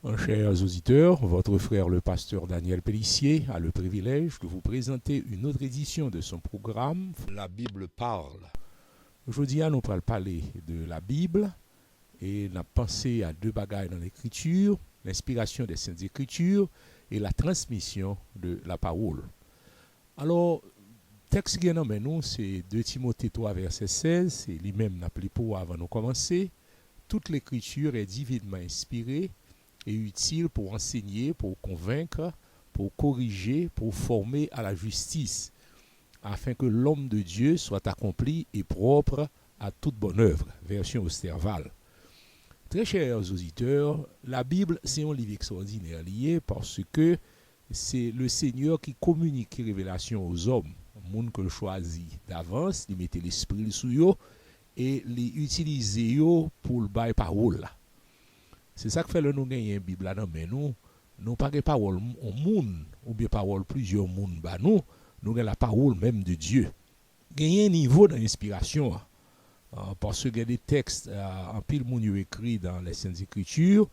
Chers auditeurs, votre frère le pasteur Daniel Pellissier a le privilège de vous présenter une autre édition de son programme La Bible parle. Aujourd'hui, nous allons parler de la Bible et nous pensé à deux bagages dans l'écriture, l'inspiration des saintes écritures et la transmission de la parole. Alors, texte qui est dans nous, c'est 2 Timothée 3, verset 16, c'est lui-même appelé pour avant de commencer. Toute l'écriture est divinement inspirée et utile pour enseigner, pour convaincre, pour corriger, pour former à la justice, afin que l'homme de Dieu soit accompli et propre à toute bonne œuvre. Version Osterval. Très chers auditeurs, la Bible, c'est un livre extraordinaire lié parce que c'est le Seigneur qui communique les révélations aux hommes. Le monde que le choisit d'avance, il mettait l'esprit sous eux et l'utiliser pour le bail parole. C'est ça que fait le nous gagner une Bible là, mais nous pas de parole au monde ou bien parole plusieurs monde bah nous avons la parole même de Dieu. Gagner un niveau d'inspiration parce que y a des textes en pile moun yo écrit dans les saintes écritures,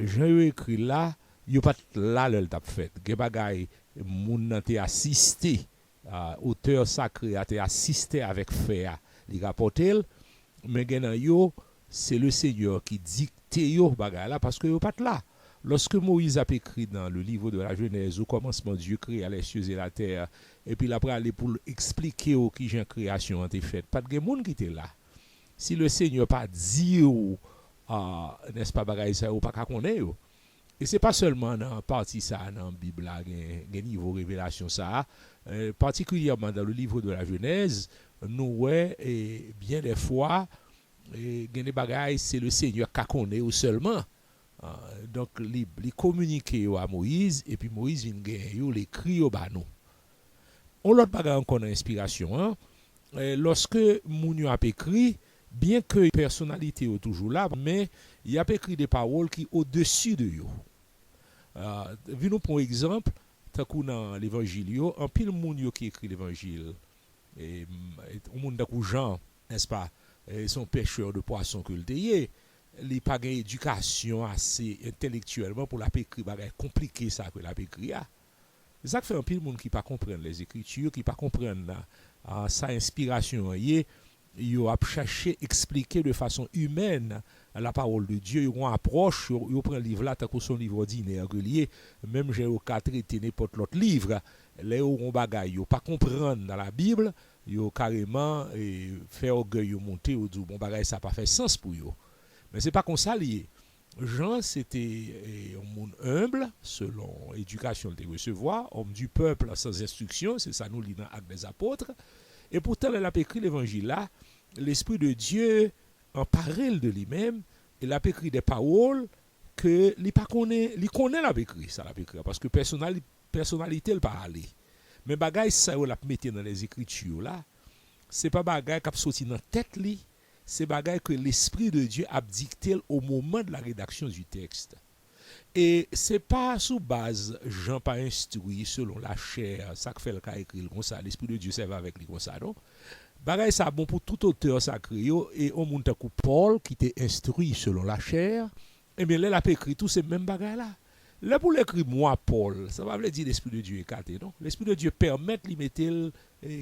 Jean écrit là, yo pas là le t'a fait. Gè bagay moun nan te assisté, auteur sacré a te assisté avec fait li rapportel, mais gen yo c'est le Seigneur qui dicte yo bagay là parce que yo pas là. Lorsque Moïse a écrit dans le livre de la Genèse, au commencement Dieu créa les cieux et la terre, et puis après aller pour expliquer au qui j'ai création a été faite, pas de monde qui était là. Si le Seigneur pas dit n'est-ce pas bagay ça ou pas qu'à connaître. Et c'est pas seulement dans partie ça dans la Bible là, gen niveau révélation ça, particulièrement dans le livre de la Genèse, nous ouais et bien des fois gen des bagailles c'est le Seigneur qui connaît ou seulement. Donc il communique à Moïse et puis Moïse vient gagner l'écrit au banou. On l'autre bagaille encore inspiration lorsque moun a écrit, bien que la personnalité est toujours là, mais il a écrit des paroles qui au-dessus de yo. Nous pour exemple, tant qu'on dans l'évangile, en pile moun qui écrit l'évangile et au monde de Jean, n'est-ce pas, son pêcheur de poissons que le déyé, il pas une éducation assez intellectuellement pour la écrire bagay compliqué ça que la écrire. C'est ça que fait un pile monde qui pas comprendre les écritures, qui pas comprendre sa inspiration yo a cherché expliquer de façon humaine la parole de Dieu, yo une approche, yo prend livre là tant que son livre ordinaire relié, même j'ai au quatre traiter n'importe l'autre livre, les on bagay yo pas comprendre dans la Bible, yo carrément faire orgueil yo monter ou dire bon bagay ça pas fait sens pour yo. Mais c'est pas comme ça lié. Jean c'était un monde humble selon l'éducation de recevoir, homme du peuple sans instruction, c'est ça nous lit dans Actes des apôtres. Et pourtant, elle a écrit l'évangile là, l'Esprit de Dieu en parle de lui-même, il a écrit des paroles que il connaît l'a écrit, ça l'a écrit, parce que personnalité elle parle. Mais bagay ça on l'a mettre dans les écritures là, c'est pas bagay qui a sorti dans tête li, c'est bagay que l'Esprit de Dieu a dicté au moment de la rédaction du texte. Et c'est pas sous base Jean pas instruit selon la chair, ça que fait le cas écrit comme ça, l'Esprit de Dieu serve avec lui comme ça, non? Bagay ça bon pour tout auteur sacré et on monte coup Paul qui était instruit selon la chair, et bien là il a écrit tout ces mêmes bagay là. Là pour l'écrire moi Paul, ça va veut dire l'Esprit de Dieu est écarté, non? L'Esprit de Dieu permet de mettre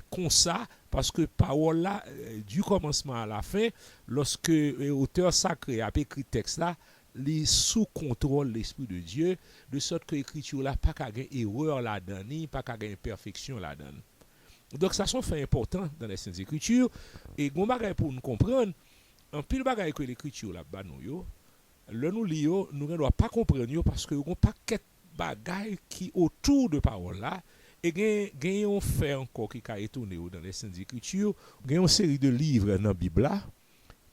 comme ça parce que parole là du commencement à la fin, lorsque auteur sacré a écrit texte là, les sous contrôle l'Esprit de Dieu, de sorte que l'écriture là pas qu'à gagner erreur là-dedans, ni pas qu'à gagner imperfection là-dedans. Donc ça sont fait important dans les saintes écritures et gon bagay pour nous comprendre, en pile bagay que l'écriture là ba nous yo, le nous lio, nous ne doit pas comprendre yo parce que gon paquet bagay qui autour de parole là et gen on fait encore qui ka étonné dans les saintes écritures, gen une série de livres dans la Bible là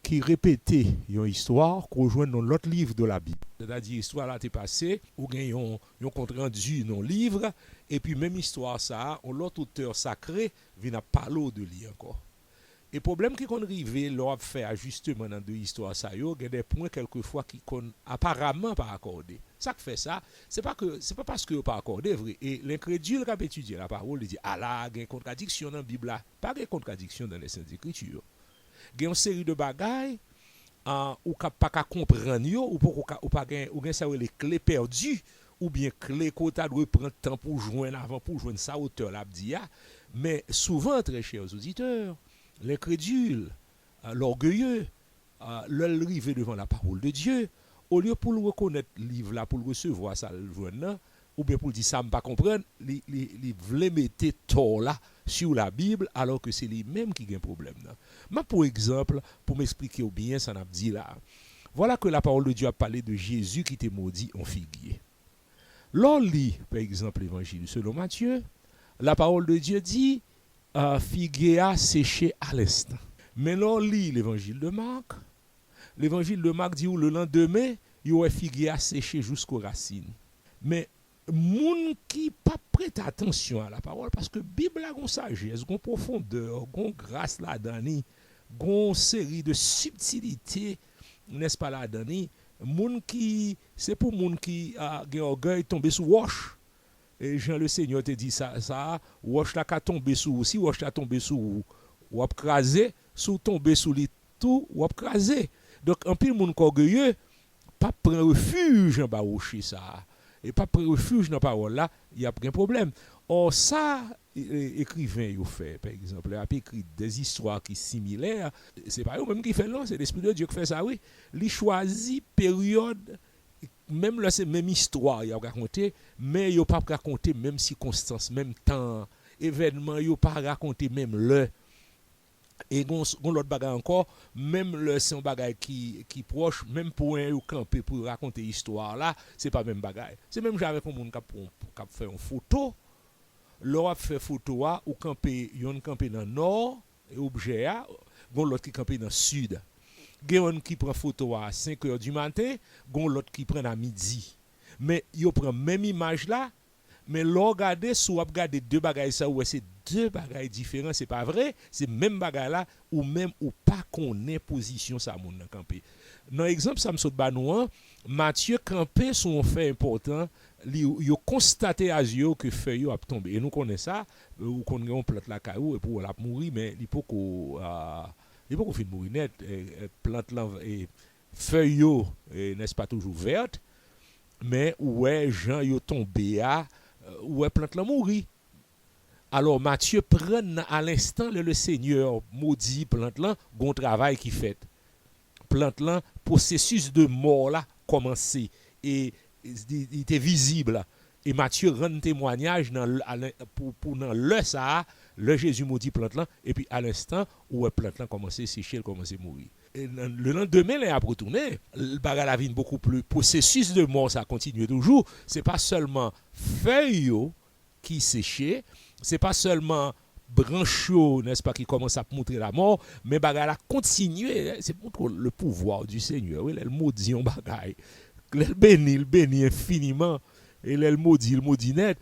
qui répétait une histoire qu'on joint dans l'autre livre de la Bible. C'est-à-dire histoire là t'est passée ou gagne un compte rendu dans livre et puis même histoire ça, l'autre auteur sacré vient parler de lui encore. Et problème qui qu'on rivé leur fait ajustement dans deux histoires ça yo, il y a des points quelquefois qui qu'on apparemment pas accordé. Ça qui fait ça, c'est pas parce que pas accordé vrai et l'incrédule qui a étudié la parole il dit ah là, il y a une contradiction dans la Bible là, pas de contradiction dans les saintes écritures. Il y a une série de bagailles ou pas qu'à comprendre yo, ou pas ça les clés perdues, ou bien clés qu'on doit prendre temps pour joindre avant pour joindre ça auteur l'a dit. Mais souvent, très chers auditeurs, l'incrédule, l'orgueilleux, l'arrivé devant la parole de Dieu, au lieu pour le reconnaître le livre là, pour le recevoir ça, le joindre, ou bien pour dire ça, ne pas comprendre, il voulait mettre tort là sur la Bible, alors que c'est lui-même qui a un problème. Mais pour exemple, pour m'expliquer bien, ça n'a dit là. Voilà que la parole de Dieu a parlé de Jésus qui était maudit en figuier. L'on lit, par exemple, l'évangile selon Matthieu, la parole de Dieu dit figuier a séché à l'instant. Mais l'on lit l'évangile de Marc dit où le lendemain, il y a figuier a séché jusqu'aux racines. Mais moun qui pas prête attention à la parole, parce que Bible a une sagesse, une profondeur, une grâce là-dedans, une série de subtilités, n'est-ce pas là-dedans, moun qui c'est pour moun qui a orgueil tomber sous roche. Et Jean le Seigneur te dit ça roche là ka tomber sous si roche là tomber sous ou a craser, sous tomber sous les tout ou a craser. Donc en pile moun orgueilleux pas prendre refuge en bas rocher ça. Et pas prendre refuge dans parole là, il y a un problème. Or ça écrivain yo fait par exemple, il a écrit des histoires qui similaires, c'est pas eux même qui fait non, c'est l'esprit de Dieu qui fait ça oui. Il choisit période même là c'est même histoire il a raconté, mais il pas raconter même circonstances, même temps, événement, il pas raconter même l'heure. Et l'autre bagage encore, même le son bagage qui proche, même pour un camper pour raconter l'histoire là, c'est pas même bagage. C'est même j'avais comme monde qui fait une photo, l'autre fait photo ou camper, yon camper dans nord et objet l'autre qui camper dans sud. Yon qui prend photo à 5h du matin, l'autre qui prend à midi. Mais yo prend même image là. Mais l'on regarde, si on regarde deux bagages, ça, ouais, c'est deux bagages différents, c'est pas vrai, c'est même bagage là, ou même ou pas qu'on ait position ça, mon campé. Dans l'exemple, ça me saute banouan, Matthieu campé son fait important, il a constaté à yeux que feuille a tombé. Et nous connaissons ça, ou qu'on a plante la caillou, et pour la mourir, mais il faut qu'on finisse mourir net, plante la, et feuille, n'est-ce pas toujours verte, mais ouais, Jean yo tombé à, ouais, plante la mourir. Alors Matthieu prend à l'instant le Seigneur maudit plante là, bon travail qui fait. Plante là, processus de mort là commencé et il était visible. Et Matthieu rend témoignage pour dans le ça, le Jésus maudit plante là et puis à l'instant où plante là commencé sécher, commencé mourir. Et le lendemain, il a retourné. Le bagage la vie beaucoup plus. Processus de mort, ça continue toujours. C'est pas seulement feuilles qui séchent, c'est pas seulement branches, n'est-ce pas, qui commencent à montrer la mort, mais bagage la continue. C'est pour le pouvoir du Seigneur. Oui, il maudit un bagage. Il bénit infiniment. Et il maudit net.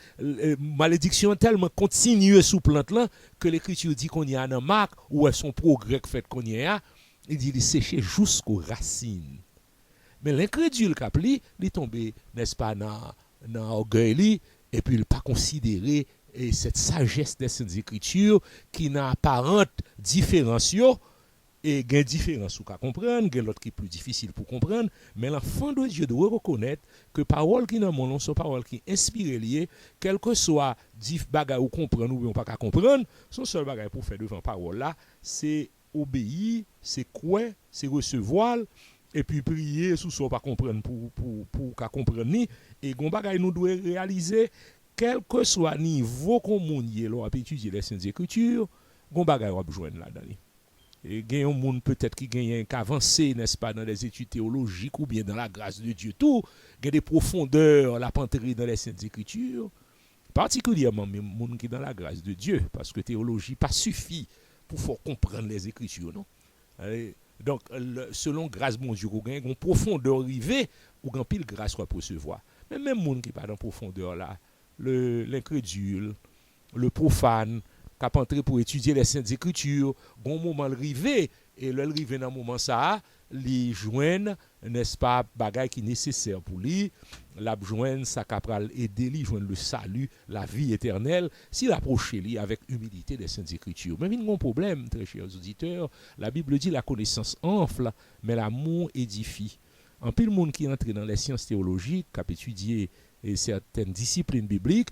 Malédiction tellement continue sous plante là que l'Écriture dit qu'on y a un marque où est son progrès fait qu'on y a. Il dit il séché jusqu'aux racines. Mais l'incrédule capli, il est tombé, n'est-ce pas, dans l'orgueil, et puis il n'a pas considéré cette sagesse des Saintes Écritures qui n'a apparente différence, et il y a une différence pour comprendre, il y a l'autre qui est plus difficile pour comprendre, mais l'enfant de Dieu doit reconnaître que paroles qui dans mon nom sont paroles qui inspirent liées, quel que soit bagay ou comprendre ou bien pas comprendre, son seul bagay pour faire devant parole là, c'est obéir, c'est quoi, c'est recevoir et puis prier sous ça pas comprendre pour comprendre et gon bagay nous doit réaliser quel que soit niveau qu'on mounier là étudier les Saintes Écritures, gon bagay on besoin là-dedans. Et gagne un monde peut-être qui gagne qu'avancer n'est-ce pas dans les études théologiques ou bien dans la grâce de Dieu tout, gagne des profondeurs la penterie dans les Saintes Écritures, particulièrement même monde qui dans la grâce de Dieu parce que théologie pas suffit pour faire comprendre les Écritures, non? Donc, selon grâce, mon Dieu, vous avez une profondeur arrivée, ou une pile grâce pour recevoir. Mais même les gens qui pas dans profondeur là, l'incrédule, le profane, qui a entré pour étudier les Saintes Écritures, un moment arrivé, et le arrivé dans un moment ça, les joignent n'est-ce pas, bagay qui nécessaire pour lui, l'a joindre ça capral aider lui joindre le salut, la vie éternelle, s'il approche lui avec humilité des saintes écritures. Mais il y a un problème, très chers auditeurs, la Bible dit la connaissance enfle, mais l'amour édifie. En pile monde qui entre dans les sciences théologiques, qui a étudié certaines disciplines bibliques,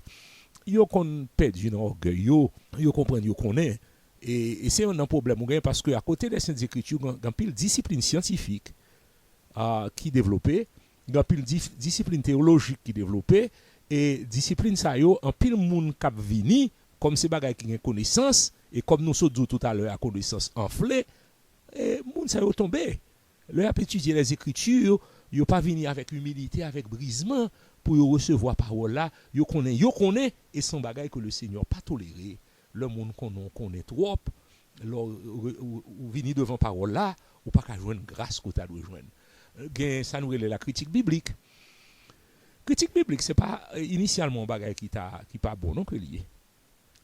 yo kon perdu dans orgueil, yo comprend yo connaît et c'est un problème parce que à côté des saintes écritures, il pile discipline scientifique qui développée, pile discipline théologique qui développée et discipline ça yo en pile monde cap vini comme ces bagages qui ont connaissance et comme nous sommes dit tout à l'heure à connaissance enflée et monde ça yo tombé. Leur a étudier les écritures, yo pas venir avec humilité, avec brisement pour recevoir parole là, yo connaît et son bagage que le Seigneur pas toléré. Le monde connaît trop, ou venir devant parole là, ou pas qu'à joindre grâce que tu as doit joindre. Ça nous relève la critique biblique. Critique biblique c'est pas initialement bagage qui pas bon non que lié.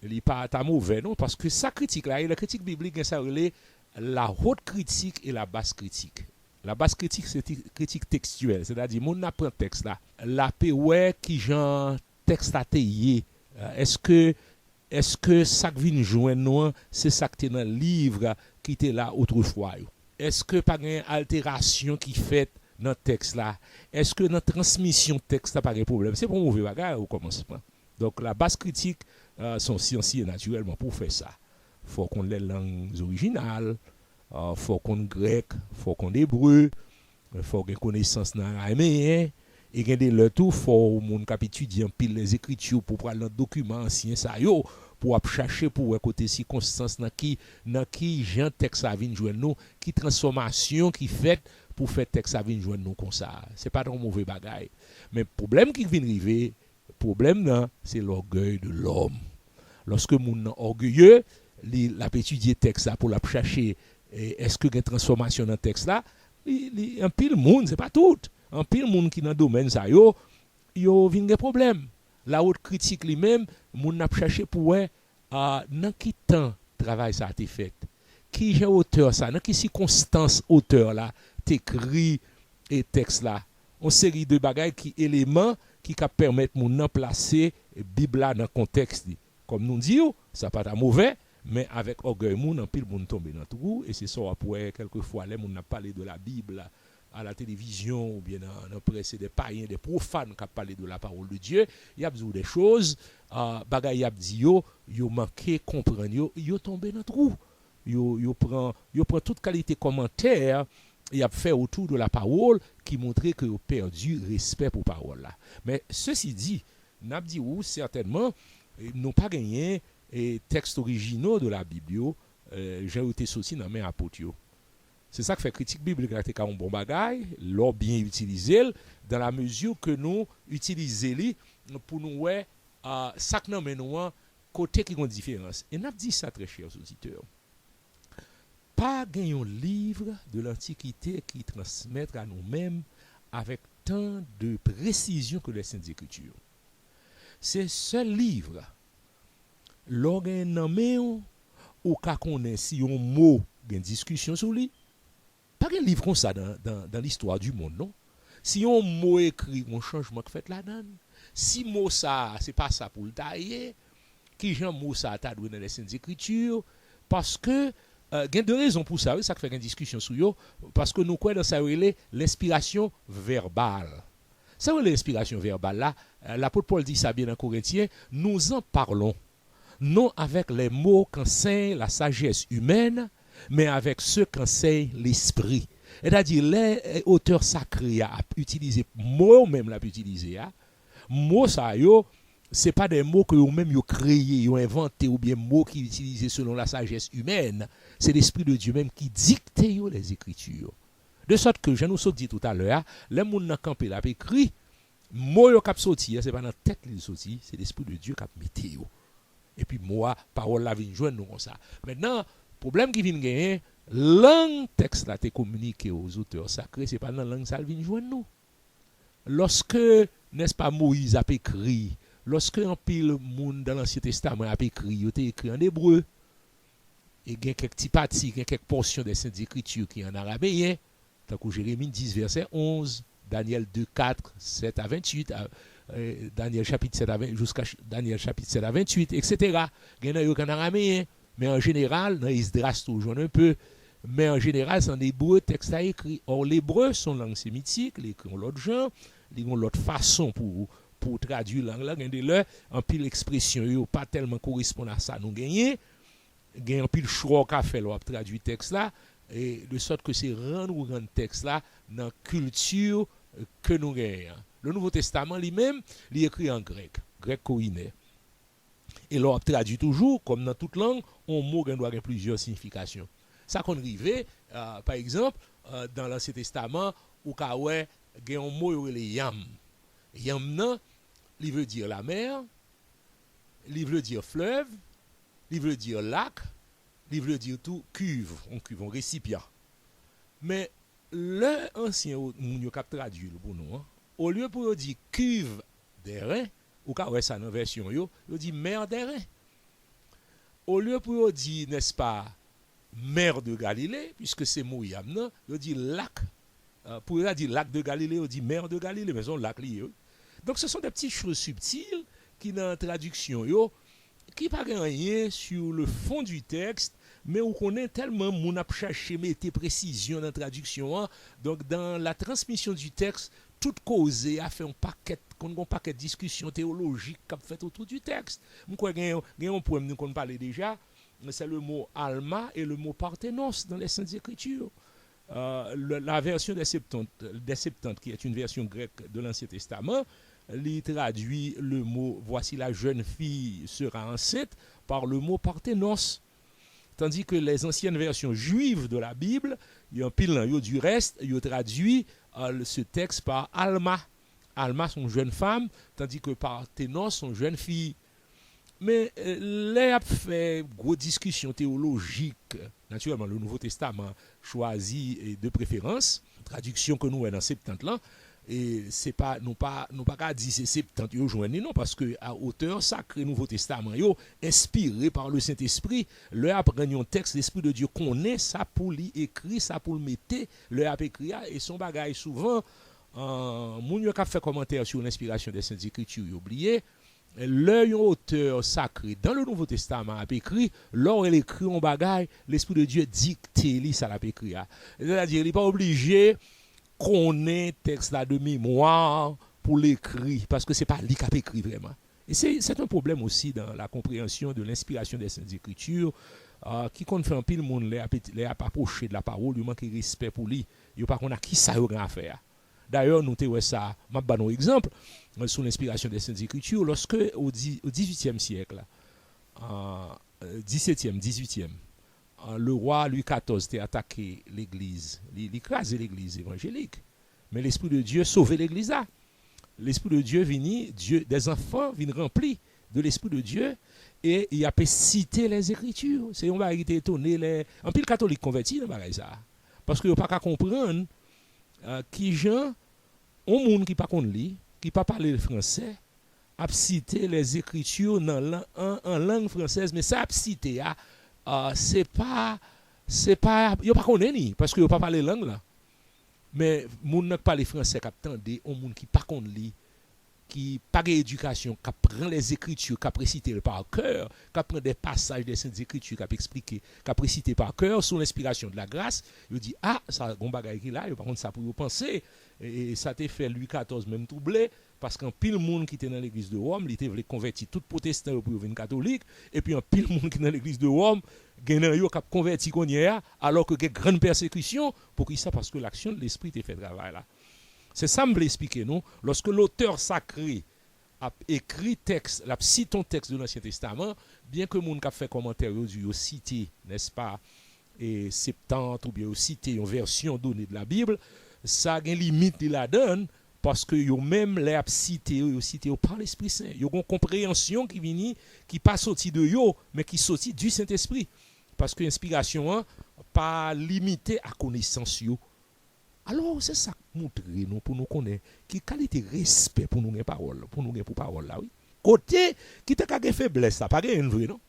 Il pas ta mauvais non parce que sa critique là, et la critique biblique ça relève la haute critique et la basse critique. La basse critique, c'est critique textuelle. C'est-à-dire, mon apprend texte là. La ouais qui genre texte à téyer. Est-ce que ça qui vient joindre nous, c'est ça qui est dans le livre qui était là autrefois? Est-ce que pas une altération qui fait dans le texte là? Est-ce que dans la transmission de texte, ça pas de problème? C'est pour mauvais bagage au commencement. Donc, la basse critique sont scientifiques naturellement pour faire ça. Il faut qu'on ait les langues originales. Faut qu'on grec, faut qu'on hébreu, faut qu'on connaissance dans l'araméen et gagner le tout faut mon cap étudier en pile les écritures pour prendre le document ancien ça yo pour chercher pour côté circonstance dans qui Jean texte ça vient joindre nous qui transformation qui fait pour faire texte ça vient joindre nous comme ça c'est pas un mauvais bagaille mais problème qui vient arriver problème là c'est l'orgueil de l'homme lorsque mon orgueilleux l'a étudier texte ça pour la chercher est-ce que une transformation dans le texte là un pile monde c'est pas tout un pile monde qui dans domaine ça yo vinn des problèmes la haute critique lui-même monde n'a cherché pour dans qui temps travail ça a été fait qui j'ai auteur ça dans qui circonstance auteur là t'écrit et texte là une série de bagages qui éléments qui cap permettre moun nan placer Bible là dans contexte comme nous dit ça pas mauvais mais avec orgueil moun en pile moun tomber dans trou et c'est ça après quelquefois les moun n'a parlé de la Bible à la télévision ou bien dans presse des païens des profanes qui parlé de la parole de Dieu il y a besoin des choses bagay y a dit yo manqué comprendre yo tomber dans trou yo prend toute qualité commentaire il a fait autour de la parole qui montrait que yo perdu respect pour parole là mais ceci dit n'a dit ou certainement n'ont pas gagné et textes originaux de la Bible j'ai été sorti dans mes apôtres. C'est ça qui fait critique biblique là un bon bagage, l'or bien utilisé dans la mesure que nous utiliser pour nous ça que nous côté qui ont différence. Et n'a dit ça très chers auditeurs. Pas gagner un livre de l'Antiquité qui transmettre à nous-mêmes avec tant de précision que les Saintes Écritures. C'est ce livre l'organe nommé ou ka connaît si un mot une discussion sur lui pas un livre comme ça dans l'histoire du monde non si un mot écrit un changement qui fait là-dedans si mot ça c'est pas ça pour le tailler qui Jean mot ça t'a donné dans les Saintes Écritures parce que il y a deux raisons pour ça ça fait une discussion sur yo parce que nous croyons dans ça l'inspiration verbale ça l'inspiration verbale là l'apôtre Paul dit ça bien dans Corinthiens nous en parlons non avec les mots qu'enseigne la sagesse humaine, mais avec ceux qu'enseigne l'esprit. C'est-à-dire, les auteurs sacrés ont utilisé, mots même l'a utilisé. Mots ça, ce n'est pas des mots que eux-mêmes ont créés, ont inventés, ou bien mots qui utilisés selon la sagesse humaine. C'est l'Esprit de Dieu même qui dicte les Écritures. De sorte que, je nous ai dit tout à l'heure, les gens qui ont campé là, écrit, mots qui ont sorti, ce n'est pas dans la tête qu'ils sorti, c'est l'Esprit de Dieu qui a mis. Et puis moi parole la vient joindre nous comme ça maintenant problème qui vient gagner langue texte là t'es communiqué aux auteurs sacrés c'est pas dans langue ça vient joindre nous lorsque n'est-ce pas Moïse a écrit lorsque un pile monde dans l'Ancien Testament a écrit il était écrit en hébreu et il y a quelques petits parties quelques portions des Saintes Écritures qui en araméen Tant que Jérémie 10, verset 11, Daniel 2, 4, 7 à 28, Daniel chapitre 7 à 20, jusqu'à Daniel chapitre 7 à 28, etc. Il y en a en araméen, mais en général, dans Esdras toujours un peu, mais en général, c'est en hébreu, texte à écrit. Or, l'hébreu, son langue sémitique, ils ont l'autre genre, ils ont l'autre façon pour traduire la langue. Il y a un pile expression, pas tellement correspond à ça, nous gagnons. Il y a un pile choix qu'a fait pour traduire texte là, et de sorte que c'est rendre texte là dans la culture que nous gagnons. Le Nouveau Testament lui-même, il est écrit en grec koiné. Et l'on traduit toujours, comme dans toute langue, un mot qui doit avoir plusieurs significations. Ça qu'on arrive, par exemple, dans l'Ancien Testament, où il y a un mot qui est yam. Yam, non, il veut dire la mer, il veut dire fleuve, il veut dire lac, il veut dire tout cuve, un récipient. Mais l'ancien moun qui traduit pour nous, au lieu pour dire cuve des reins, ou quand ouais ça dans version yo dit mer des reins. Au lieu pour dire n'est-ce pas mer de Galilée puisque c'est Mouyam non, yo dit lac. Pour dire lac de Galilée, on dit mer de Galilée, mais on lac lié. Donc ce sont des petites choses subtiles qui dans la traduction yo qui pas rien sur le fond du texte, mais on connaît tellement mon a cherché mettre précision dans la traduction. Hein? Donc dans la transmission du texte, toute cause a fait un paquet de discussions théologiques qui a fait autour du texte. Moi il y a un poème qu'on parlait déjà, c'est le mot alma et le mot parthénos dans les Saintes Écritures. La version des Septante, qui est une version grecque de l'Ancien Testament, il traduit le mot voici la jeune fille sera enceinte par le mot parthénos. Tandis que les anciennes versions juives de la Bible, il y a un pile du reste, il traduit ce texte par alma. Alma sont jeune femme, tandis que parthénos sont jeune fille. Mais là, a fait grosse discussion théologique. Naturellement, le Nouveau Testament choisi de préférence, traduction que nous avons dans Septante là, et c'est pas nous pas qu'à dire c'est Septante yo joindre non parce que à auteur sacré Nouveau Testament yo inspiré par le Saint-Esprit, le apprendre un texte l'Esprit de Dieu connaît ça pour lui écrit ça pour le mettre, le a écrit et son bagage souvent moun yo ka fait commentaire sur l'inspiration des Saintes Écritures oublié. L'auteur sacré dans le Nouveau Testament a écrit, lors il écrit un bagage, l'Esprit de Dieu dicte lui ça l'a écrit. C'est-à-dire il n'est pas obligé qu'on ait texte là de mémoire pour l'écrire parce que c'est pas lui qui a écrit vraiment. Et c'est un problème aussi dans la compréhension de l'inspiration des Saintes Écritures qui compte faire un pile monde les a approché de la parole, il manque respect pour lui, il pas qu'on a qui ça à faire. D'ailleurs, nous avons ça, je vais vous donner un exemple, sous l'inspiration des Saintes Écritures, lorsque au XVIIIe siècle, 17e, 18e, le roi Louis XIV a attaqué l'église, il a écrasé l'église évangélique. Mais l'Esprit de Dieu sauvait l'église là. L'Esprit de Dieu vient, des enfants viennent remplis de l'Esprit de Dieu et il a cité les Écritures. C'est on va être étonné, en pile catholique converti dans ça. Parce que vous n'avez pas comprendre qui gens un monde qui pas connaît li, qui pas parler le français, a cité les Écritures en langue française, mais ça a cité c'est pas yo pas connaît ni parce que yo pas parler langue là. Mais moun n'a pas parler français qui attendait un monde qui pas connaît li, qui pas d'éducation, qui prend les Écritures, qui précité par cœur, qui prend des passages des Saintes Écritures, qui expliqué, qui précité par cœur sous l'inspiration de la grâce, il dit ça gon bagay qui là, par contre ça pour vous penser et ça t'a fait Louis XIV même troublé parce qu'un pile monde qui était dans l'église de Rome, il était voulu convertir tout protestant pour devenir catholique et puis un pile monde qui dans l'église de Rome, gagnant yo qui converti qu'on y a alors que une grande persécution pour qui ça parce que l'action de l'esprit était fait travail là. C'est ça me l'expliquer nous lorsque l'auteur sacré a écrit texte, la cite un texte de l'Ancien Testament, bien que monde qui a fait commentaire yo cité, n'est-ce pas, et Septante ou bien cité une version donnée de la Bible, ça a une limite de la donne parce que yo même les cité par l'Esprit Saint. Yo une compréhension qui vient qui pas sorti de yo mais qui sorti du Saint-Esprit parce que l'inspiration pas limitée à connaissance yo. Alors c'est ça montrer nous pour nous connaître qui qualité respect pour nous les paroles pour nous pour parole là oui. Côté qui t'a ka faiblesse ça pas gain vrai non.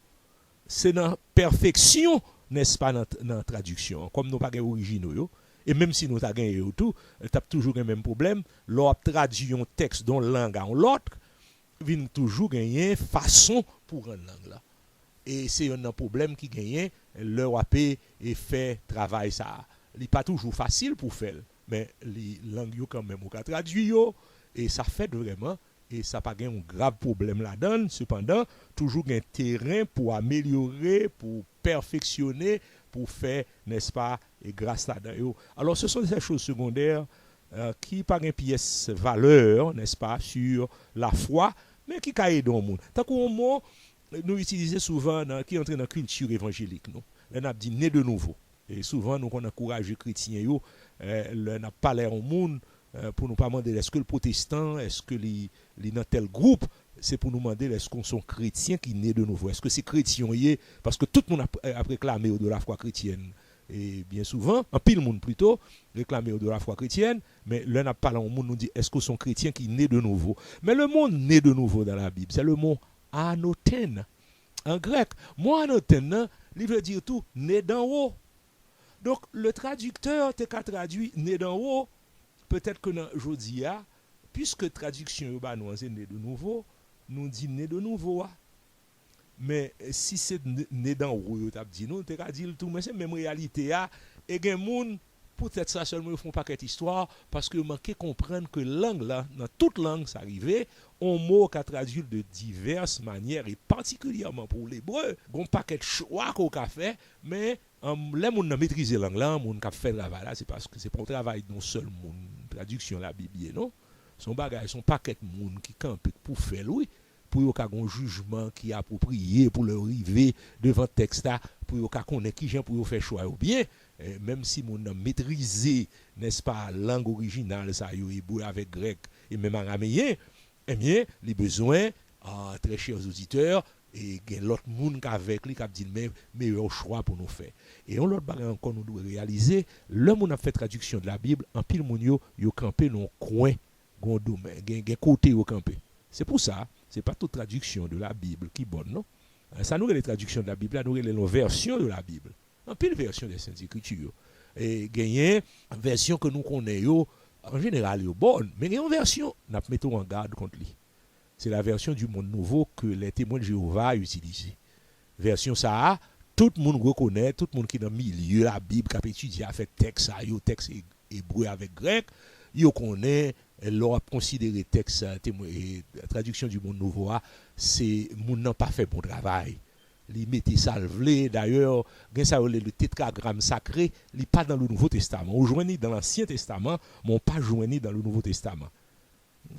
C'est dans perfection n'est-ce pas dans traduction comme nous pas originaux yo Et même si nous avons gagné tout, tu as toujours le même problème. Lorsque traduit un texte dans langue à l'autre, vient toujours gagner façon pour une langue là. Et c'est un problème qui gagne leur AP et fait travail ça. Il n'est pas toujours facile pour faire, mais les langues quand même on traduit et ça fait vraiment et ça pas un grave problème là-dedans. Cependant, toujours un terrain pour améliorer, pour perfectionner, pour faire, n'est-ce pas, et grâce là-dedans. Alors ce sont des choses secondaires qui par une pièce valeur, n'est-ce pas, sur la foi, mais qui caillent dans le monde. Tant qu'on mot nous utilisons souvent qui entre dans la culture évangélique. On a dit né de nouveau. Et souvent, nous encourageons les chrétiens, on n'a pas l'air au monde pour nous pas demander est-ce que le protestant, est-ce que les dans tel groupe, c'est pour nous demander est-ce qu'on sont chrétiens qui naissent de nouveau. Est-ce que c'est chrétien parce que tout le monde a réclamé de la foi chrétienne. Et bien souvent, un pile monde plutôt, réclamé de la foi chrétienne, mais l'un n'a pas là au monde nous dit est-ce que sont chrétiens qui naissent de nouveau. Mais le mot né de nouveau dans la Bible, c'est le mot anoten. En grec, moi anoten, il veut dire tout né d'en haut. Donc le traducteur t'a traduit né d'en haut, peut-être que je dis puisque traduction nous c'est né de nouveau, nous dit né de nouveau. Mais si c'est né d'en haut, tu as dit non, tu as dit tout, mais c'est même réalité et gen moun peut-être ça seulement ils font pas cette histoire parce que manquer comprendre que langue là dans toute langue ça arrivait on mot qu'a traduit de diverses manières et particulièrement pour l'hébreu gon paquet choix qu'on a fait mais les moun n'a maîtriser langue là moun qui fait travail là c'est parce que c'est pas un travail d'un seul monde traduction la Bible non son bagage son paquet monde qui campe pour faire oui pour yo ka gon jugement qui approprié pour le river devant texte là pour yo ka connaître qui gens pour yo faire choix ou bien même si mon a maîtrisé n'est-ce pas langue originale ça yo hébreu avec grec et même araméen eh bien les besoins très chers auditeurs et gen l'autre monde qu'avec lui qui a dit meilleur choix pour nous faire et on l'autre bagage encore nous doit réaliser le monde a fait traduction de la Bible en pile moun yo campé dans coin gon domaine gen côté yo campé c'est pour ça c'est pas toute traduction de la Bible qui est bonne, non? Ça nous les traductions de la Bible, nous les versions de la Bible. En pile version des Saintes Écritures. Et gagner une version que nous connaissons, en général, est bonne. Mais il y a une version, nous mettons en garde contre lui. C'est la version du monde nouveau que les témoins de Jéhovah utilisent. Version ça, tout le monde reconnaît, tout le monde qui est dans le milieu de la Bible, qui a étudié, a fait texte, texte hébreu avec grec, il connaît. L'on a considéré texte et traduction du monde nouveau c'est moun n'a pas fait bon travail li mettait ça d'ailleurs gen ça le tétragramme sacré li pas dans le Nouveau Testament on joignit dans l'Ancien Testament mais on pas joignit dans le Nouveau Testament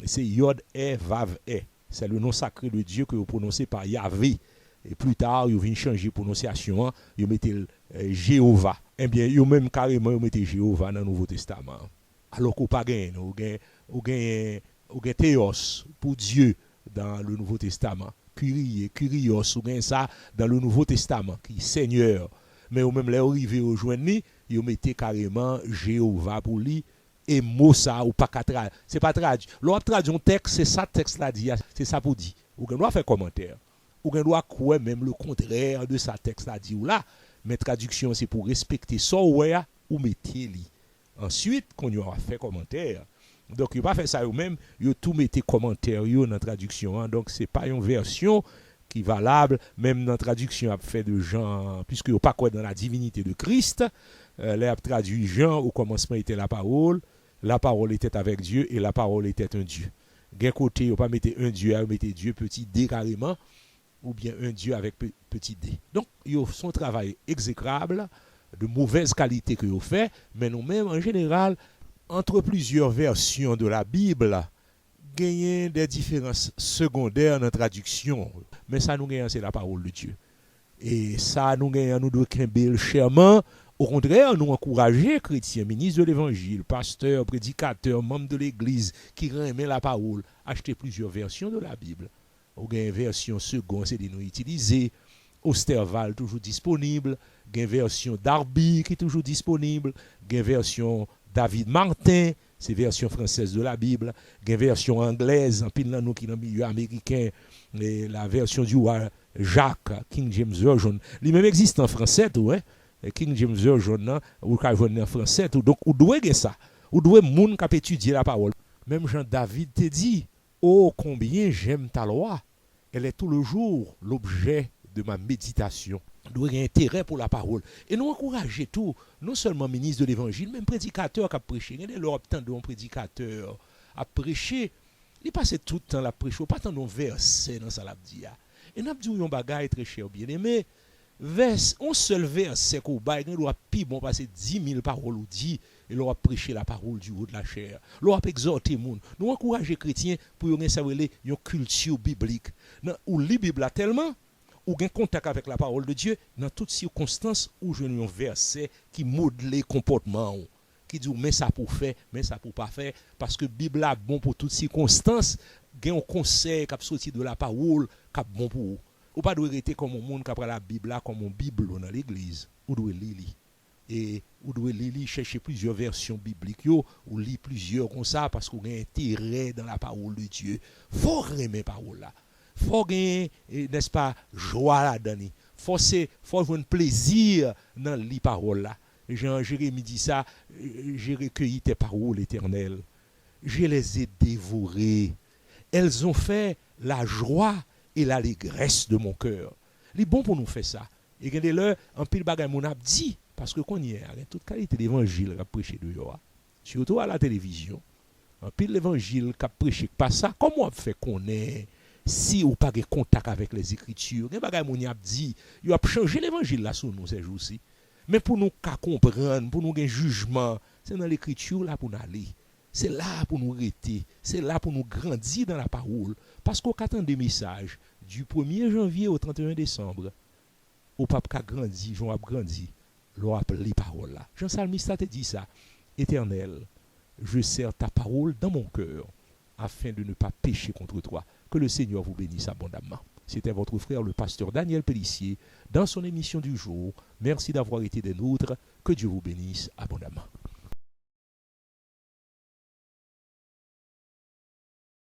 c'est Yod E Vav E c'est le nom sacré de Dieu que vous prononcez par Yahvé et plus tard vous venez changer prononciation vous mettez Jéhovah et bien vous même carrément vous mettez Jéhovah dans le Nouveau Testament alors qu'on pas gain ou gain théos pour Dieu dans le Nouveau Testament Kyrios ou gain ça dans le Nouveau Testament qui Seigneur mais ou même les arrivé au joindre ils mettaient carrément Jéhovah pour lui et mot ça ou pas traduire c'est pas traduire l'on traduit un texte c'est ça texte là dit c'est ça pour dire ou gain doit faire commentaire ou gain doit croire même le contraire de ça texte là dit ou là mais traduction c'est pour respecter ça ou mettez li ensuite qu'on y aura fait commentaire donc il pas fait ça eux-mêmes ils tout mettez commentaire dans la traduction donc c'est pas une version qui est valable même dans la traduction a fait de Jean puisque il pas quoi dans la divinité de Christ les a traduit Jean au commencement était la parole était avec Dieu et la parole était un Dieu d'un côté il pas mettre un Dieu mettez Dieu petit d carrément ou bien un Dieu avec petit d donc ils son travail exécrable de mauvaise qualité que vous fait mais nous-mêmes en général entre plusieurs versions de la Bible gagnent des différences secondaires dans la traduction mais ça nous gagne c'est la parole de Dieu et ça nous gagne nous doit craindre chèrement au contraire nous encourager chrétiens ministres de l'évangile pasteurs prédicateurs membres de l'église qui aiment la parole acheter plusieurs versions de la Bible ou gagne version seconde c'est de nous utiliser Osterval toujours disponible, une version Darby qui est toujours disponible, une version David Martin, c'est version française de la Bible, une version anglaise, en pile nous qui dans le milieu américain, la version du roi Jacques, King James Version, lui-même existe en français tout, hein? King James Version, ou ka joindre en français, tout. Donc, ou doit gen ça. Ou doit moun k'ap étudier la parole. Même Jean-David te dit, oh, combien j'aime ta loi. Elle est tout le jour l'objet de ma méditation. Nous avons intérêt pour la parole. Et nous encourageons tout, non seulement ministre de l'évangile, même prédicateur qui a prêché. Il y a l'Europe tant de prédicateur à prêcher. Il passe tout le temps à prêcher. Pas tant de versets dans ça l'a dit. Et nous avons dit un bagage très cher, bien aimé. Un seul verset qu'on baille, il doit plus bon passer 10 000 paroles ou 10 et l'on a prêché la parole du haut de la chair. L'on a exhorté les gens. Nous encourageons les chrétiens pour qu'ils une culture biblique. Ou lit Bible tellement, ou gain contact avec la parole de Dieu, dans toutes circonstances où je n'ai un verset qui modèle le comportement, qui dit mais ça pour faire, mais ça pour pas faire, parce que la Bible est bon pour toutes circonstances, gain un conseil qui a sorti de la parole, qui est bon pour vous. Ou pas doit rester comme un monde qui prend la Bible là comme une Bible dans l'église. Ou doit lire et ou doit lire chercher plusieurs versions bibliques ou lire plusieurs comme ça parce qu'on a intérêt dans la parole de Dieu. Faut aimer parole là. Faut gagner n'est-ce pas joie là-dedans. Faut avoir plaisir dans les paroles là. Jean Jérémie dit ça, j'ai recueilli tes paroles éternelles. Je les ai dévorées. Elles ont fait la joie et l'allégresse de mon cœur. Il est bon pour nous faire ça. Et regardez là, un pile bagay mon a dit parce que qu'on y est, toute qualité d'évangile qu'a prêché de yo. Surtout à la télévision. Un pile l'évangile qu'a prêché pas ça, comment on fait connaître si ou pas de contact avec les écritures. Gen bagay mon a dit, il a changé l'évangile là sur nous ces jours-ci. Mais pour nous comprendre, pour nous un jugement, c'est dans l'écriture là pour nous aller. C'est là pour nous rester, c'est là pour nous grandir dans la parole. Parce qu'on attend des messages du 1er janvier au 31 décembre. Au pape qui a grandi, Jean a grandi, l'on a les paroles là. Jean Salmiste a dit ça. Éternel, je serre ta parole dans mon cœur afin de ne pas pécher contre toi. Que le Seigneur vous bénisse abondamment. C'était votre frère, le pasteur Daniel Pellissier, dans son émission du jour. Merci d'avoir été des nôtres. Que Dieu vous bénisse abondamment.